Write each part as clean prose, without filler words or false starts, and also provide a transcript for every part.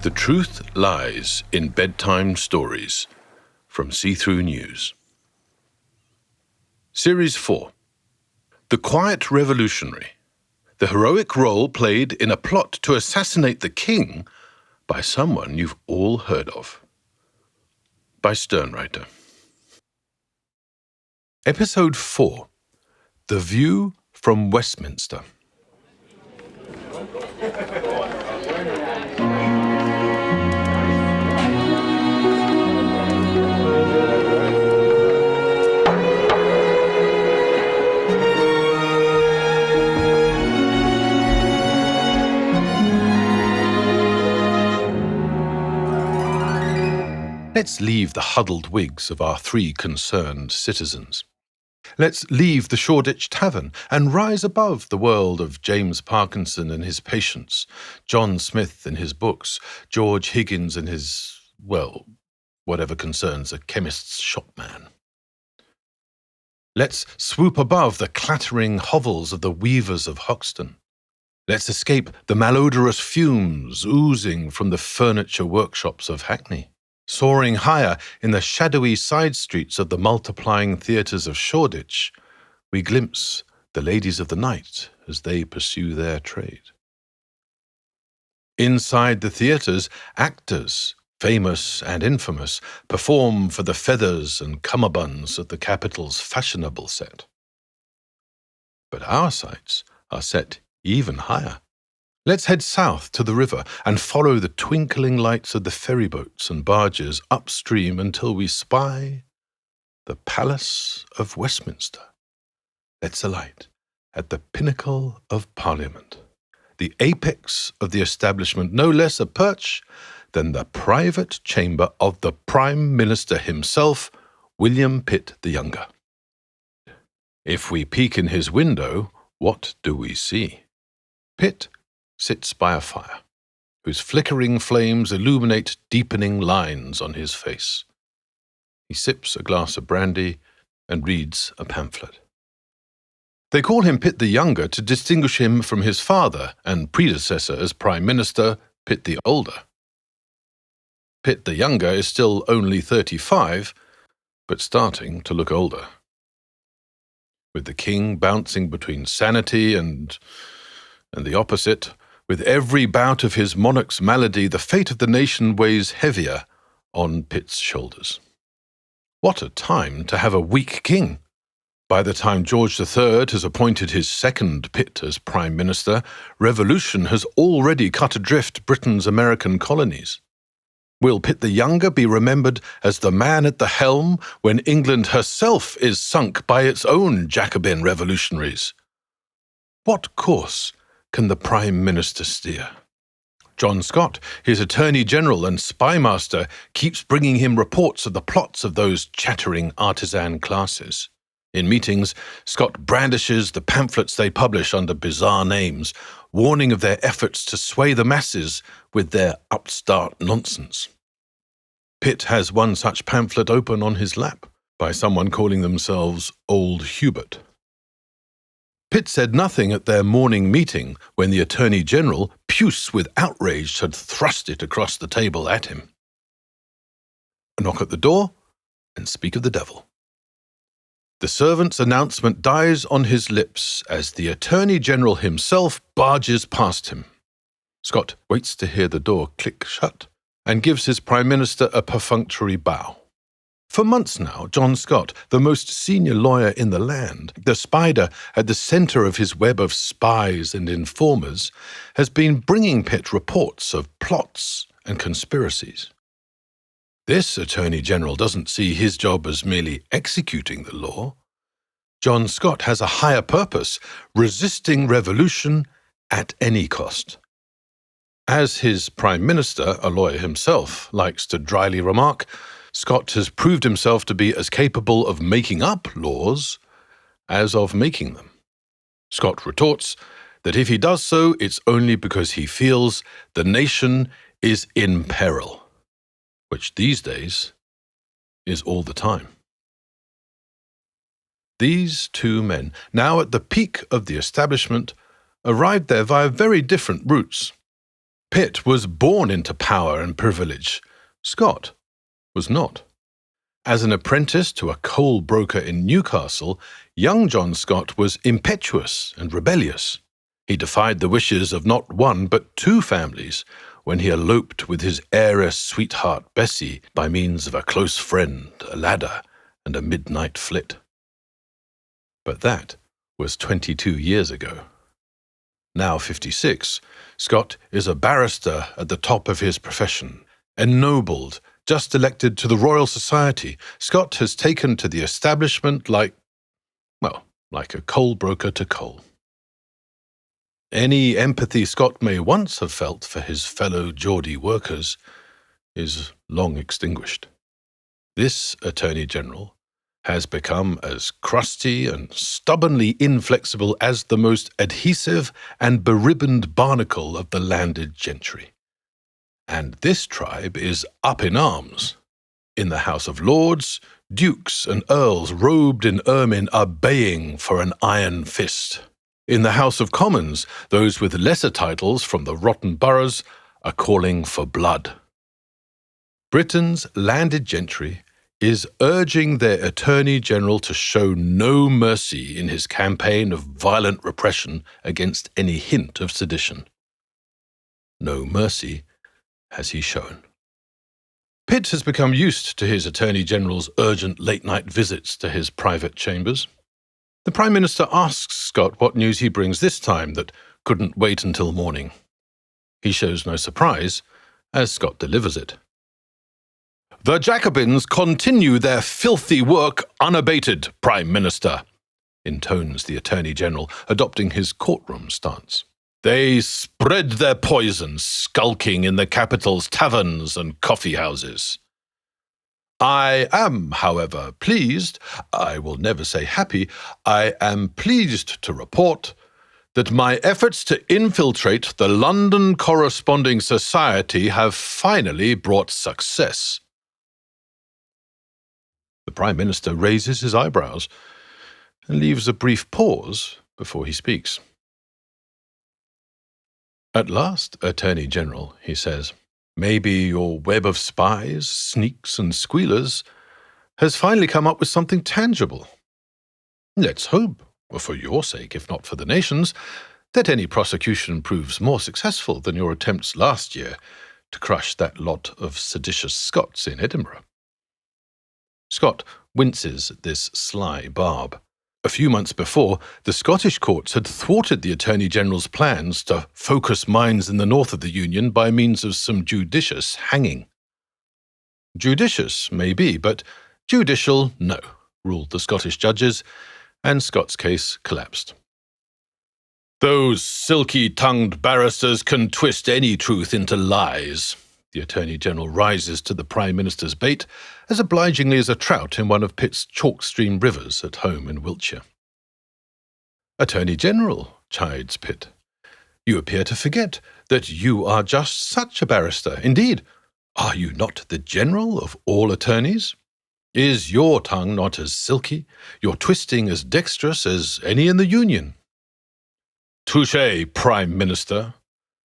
The truth lies in bedtime stories from See-Through News. Series 4. The Quiet Revolutionary. The heroic role played in a plot to assassinate the king by someone you've all heard of. By SternWriter. Episode 4. The View from Westminster. Let's leave the huddled wigs of our three concerned citizens. Let's leave the Shoreditch tavern and rise above the world of James Parkinson and his patients, John Smith and his books, George Higgins and his, whatever concerns a chemist's shopman. Let's swoop above the clattering hovels of the weavers of Hoxton. Let's escape the malodorous fumes oozing from the furniture workshops of Hackney. Soaring higher in the shadowy side streets of the multiplying theatres of Shoreditch, we glimpse the ladies of the night as they pursue their trade. Inside the theatres, actors, famous and infamous, perform for the feathers and cummerbunds of the capital's fashionable set. But our sights are set even higher. Let's head south to the river and follow the twinkling lights of the ferryboats and barges upstream until we spy the Palace of Westminster. Let's alight at the pinnacle of Parliament, the apex of the establishment, no less a perch than the private chamber of the Prime Minister himself, William Pitt the Younger. If we peek in his window, what do we see? Pitt sits by a fire, whose flickering flames illuminate deepening lines on his face. He sips a glass of brandy and reads a pamphlet. They call him Pitt the Younger to distinguish him from his father and predecessor as Prime Minister, Pitt the Older. Pitt the Younger is still only 35, but starting to look older. With the king bouncing between sanity and the opposite, with every bout of his monarch's malady, the fate of the nation weighs heavier on Pitt's shoulders. What a time to have a weak king! By the time George III has appointed his second Pitt as Prime Minister, revolution has already cut adrift Britain's American colonies. Will Pitt the Younger be remembered as the man at the helm when England herself is sunk by its own Jacobin revolutionaries? What course can the Prime Minister steer? John Scott, his Attorney General and spymaster, keeps bringing him reports of the plots of those chattering artisan classes. In meetings, Scott brandishes the pamphlets they publish under bizarre names, warning of their efforts to sway the masses with their upstart nonsense. Pitt has one such pamphlet open on his lap by someone calling themselves Old Hubert. Pitt said nothing at their morning meeting when the Attorney General, puce with outrage, had thrust it across the table at him. A knock at the door, and speak of the devil. The servant's announcement dies on his lips as the Attorney General himself barges past him. Scott waits to hear the door click shut and gives his Prime Minister a perfunctory bow. For months now, John Scott, the most senior lawyer in the land, the spider at the centre of his web of spies and informers, has been bringing Pitt reports of plots and conspiracies. This Attorney General doesn't see his job as merely executing the law. John Scott has a higher purpose, resisting revolution at any cost. As his Prime Minister, a lawyer himself, likes to dryly remark, Scott has proved himself to be as capable of making up laws as of making them. Scott retorts that if he does so, it's only because he feels the nation is in peril, which these days is all the time. These two men, now at the peak of the establishment, arrived there via very different routes. Pitt was born into power and privilege. Scott was not. As an apprentice to a coal broker in Newcastle, young John Scott was impetuous and rebellious. He defied the wishes of not one but two families when he eloped with his heiress sweetheart Bessie by means of a close friend, a ladder, and a midnight flit. But that was 22 years ago. Now 56, Scott is a barrister at the top of his profession, ennobled, just elected to the Royal Society. Scott has taken to the establishment like a coal broker to coal. Any empathy Scott may once have felt for his fellow Geordie workers is long extinguished. This Attorney General has become as crusty and stubbornly inflexible as the most adhesive and beribboned barnacle of the landed gentry. And this tribe is up in arms. In the House of Lords, dukes and earls robed in ermine are baying for an iron fist. In the House of Commons, those with lesser titles from the rotten boroughs are calling for blood. Britain's landed gentry is urging their Attorney General to show no mercy in his campaign of violent repression against any hint of sedition. No mercy has he shown. Pitt has become used to his Attorney General's urgent late-night visits to his private chambers. The Prime Minister asks Scott what news he brings this time that couldn't wait until morning. He shows no surprise as Scott delivers it. "The Jacobins continue their filthy work unabated, Prime Minister," intones the Attorney General, adopting his courtroom stance. "They spread their poison, skulking in the capital's taverns and coffee houses. I am, however, pleased, I will never say happy, I am pleased to report that my efforts to infiltrate the London Corresponding Society have finally brought success." The Prime Minister raises his eyebrows and leaves a brief pause before he speaks. "At last, Attorney General," he says, "maybe your web of spies, sneaks and squealers has finally come up with something tangible. Let's hope, for your sake if not for the nation's, that any prosecution proves more successful than your attempts last year to crush that lot of seditious Scots in Edinburgh." Scott winces at this sly barb. A few months before, the Scottish courts had thwarted the Attorney General's plans to focus minds in the north of the Union by means of some judicious hanging. Judicious, maybe, but judicial, no, ruled the Scottish judges, and Scott's case collapsed. "Those silky-tongued barristers can twist any truth into lies." The Attorney General rises to the Prime Minister's bait as obligingly as a trout in one of Pitt's chalk-strewn rivers at home in Wiltshire. "Attorney General," chides Pitt, "you appear to forget that you are just such a barrister. Indeed, are you not the general of all attorneys? Is your tongue not as silky, your twisting as dexterous as any in the Union?" "Touché, Prime Minister,"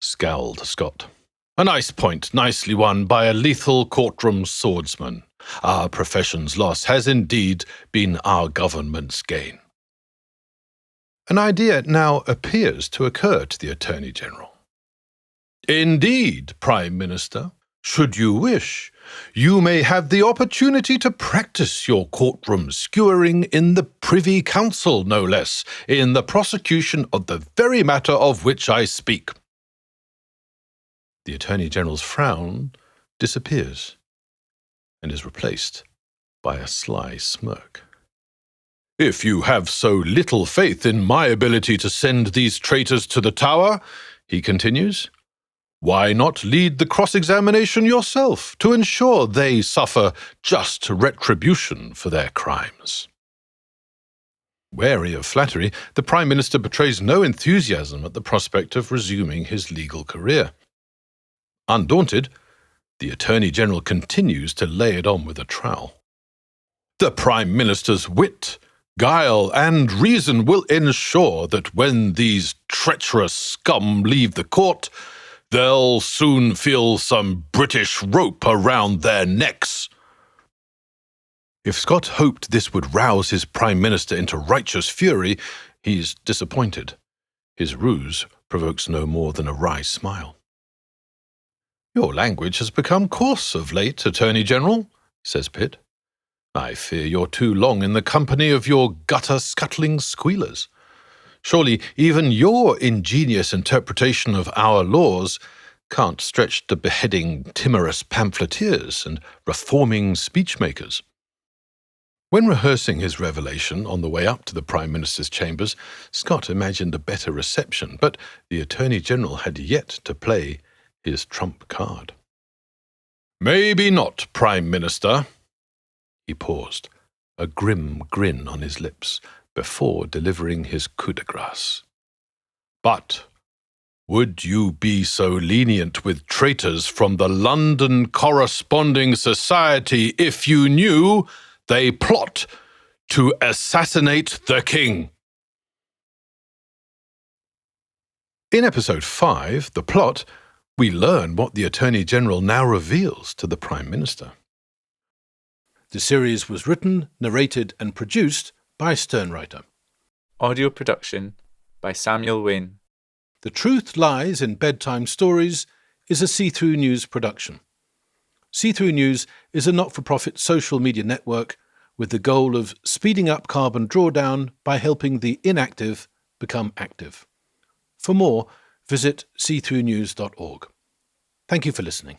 scowled Scott. "A nice point, nicely won by a lethal courtroom swordsman. Our profession's loss has indeed been our government's gain." An idea now appears to occur to the Attorney General. "Indeed, Prime Minister, should you wish, you may have the opportunity to practice your courtroom skewering in the Privy Council, no less, in the prosecution of the very matter of which I speak." The Attorney General's frown disappears and is replaced by a sly smirk. "If you have so little faith in my ability to send these traitors to the Tower," he continues, "why not lead the cross-examination yourself to ensure they suffer just retribution for their crimes?" Wary of flattery, the Prime Minister betrays no enthusiasm at the prospect of resuming his legal career. Undaunted, the Attorney General continues to lay it on with a trowel. "The Prime Minister's wit, guile, and reason will ensure that when these treacherous scum leave the court, they'll soon feel some British rope around their necks. If Scott hoped this would rouse his Prime Minister into righteous fury, he's disappointed. His ruse provokes no more than a wry smile. "Your language has become coarse of late, Attorney General," says Pitt. "I fear you're too long in the company of your gutter-scuttling squealers. Surely even your ingenious interpretation of our laws can't stretch to beheading timorous pamphleteers and reforming speechmakers." When rehearsing his revelation on the way up to the Prime Minister's chambers, Scott imagined a better reception, but the Attorney General had yet to play his trump card. "Maybe not, Prime Minister." He paused, a grim grin on his lips, before delivering his coup de grace. "But would you be so lenient with traitors from the London Corresponding Society if you knew they plot to assassinate the King?" In Episode 5, The Plot, we learn what the Attorney General now reveals to the Prime Minister. The series was written, narrated and produced by SternWriter. Audio production by Samuel Wain. The Truth Lies in Bedtime Stories is a See-Through News production. See-Through News is a not-for-profit social media network with the goal of speeding up carbon drawdown by helping the inactive become active. For more, visit seethroughnews.org. Thank you for listening.